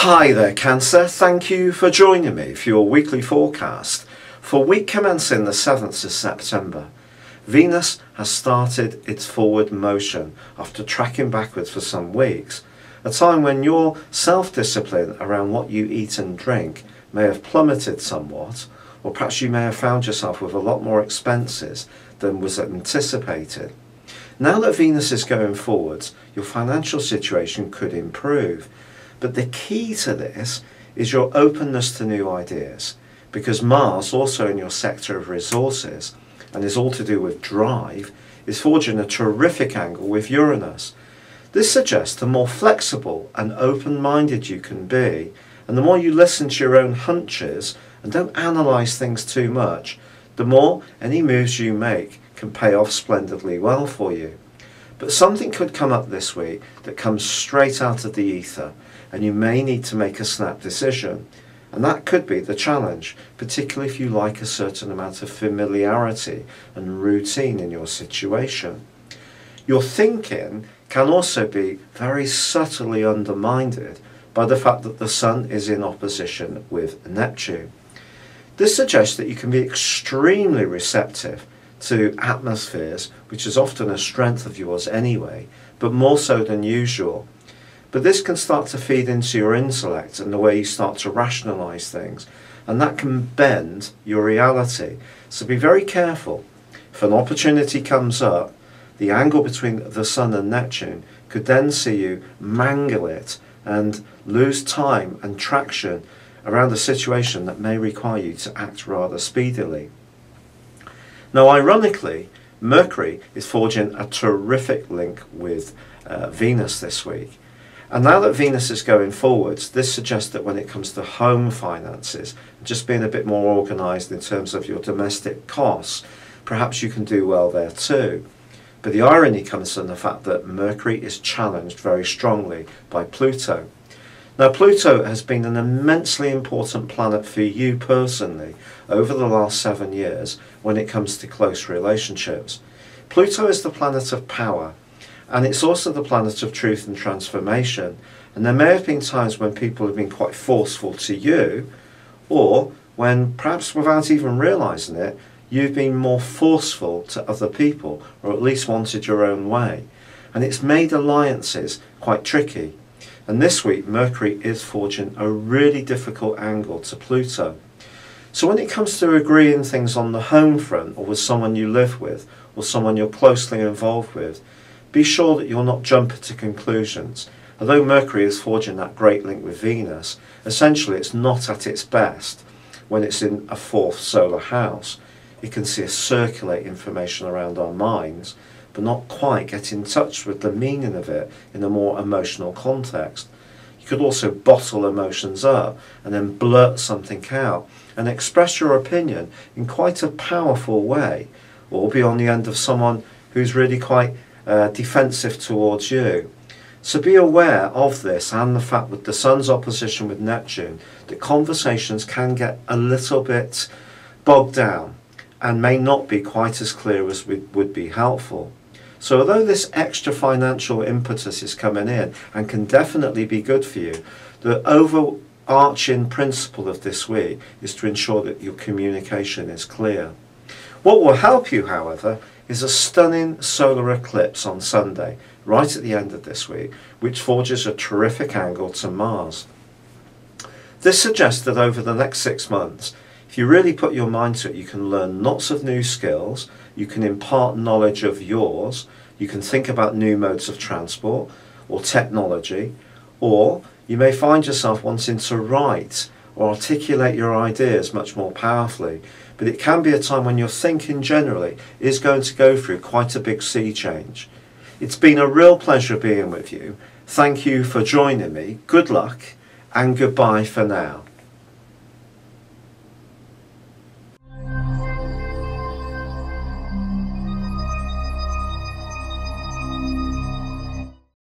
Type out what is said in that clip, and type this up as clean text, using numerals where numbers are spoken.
Hi there Cancer, thank you for joining me for your weekly forecast for week commencing the 7th of September. Venus has started its forward motion after tracking backwards for some weeks, a time when your self-discipline around what you eat and drink may have plummeted somewhat, or perhaps you may have found yourself with a lot more expenses than was anticipated. Now that Venus is going forwards, your financial situation could improve. But the key to this is your openness to new ideas, because Mars, also in your sector of resources, and is all to do with drive, is forging a terrific angle with Uranus. This suggests the more flexible and open-minded you can be, and the more you listen to your own hunches and don't analyse things too much, the more any moves you make can pay off splendidly well for you. But something could come up this week that comes straight out of the ether, and you may need to make a snap decision. And that could be the challenge, particularly if you like a certain amount of familiarity and routine in your situation. Your thinking can also be very subtly undermined by the fact that the Sun is in opposition with Neptune. This suggests that you can be extremely receptive to atmospheres, which is often a strength of yours anyway, but more so than usual. But this can start to feed into your intellect and the way you start to rationalise things, and that can bend your reality. So be very careful. If an opportunity comes up, the angle between the Sun and Neptune could then see you mangle it and lose time and traction around a situation that may require you to act rather speedily. Now, ironically, Mercury is forging a terrific link with Venus this week. And now that Venus is going forwards, this suggests that when it comes to home finances, just being a bit more organised in terms of your domestic costs, perhaps you can do well there too. But the irony comes from the fact that Mercury is challenged very strongly by Pluto. Now, Pluto has been an immensely important planet for you personally over the last 7 years when it comes to close relationships. Pluto is the planet of power, and it's also the planet of truth and transformation. And there may have been times when people have been quite forceful to you, or when, perhaps without even realising it, you've been more forceful to other people, or at least wanted your own way. And it's made alliances quite tricky. And this week, Mercury is forging a really difficult angle to Pluto. So when it comes to agreeing things on the home front, or with someone you live with, or someone you're closely involved with, be sure that you're not jumping to conclusions. Although Mercury is forging that great link with Venus, essentially it's not at its best when it's in a fourth solar house. It can see us circulate information around our minds, but not quite get in touch with the meaning of it in a more emotional context. You could also bottle emotions up and then blurt something out and express your opinion in quite a powerful way, or be on the end of someone who's really quite defensive towards you. So be aware of this, and the fact with the Sun's opposition with Neptune that conversations can get a little bit bogged down and may not be quite as clear as would be helpful. So although this extra financial impetus is coming in and can definitely be good for you, the overarching principle of this week is to ensure that your communication is clear. What will help you, however, is a stunning solar eclipse on Sunday, right at the end of this week, which forges a terrific angle to Mars. This suggests that over the next 6 months, if you really put your mind to it, you can learn lots of new skills, you can impart knowledge of yours, you can think about new modes of transport or technology, or you may find yourself wanting to write or articulate your ideas much more powerfully. But it can be a time when your thinking generally is going to go through quite a big sea change. It's been a real pleasure being with you. Thank you for joining me. Good luck and goodbye for now.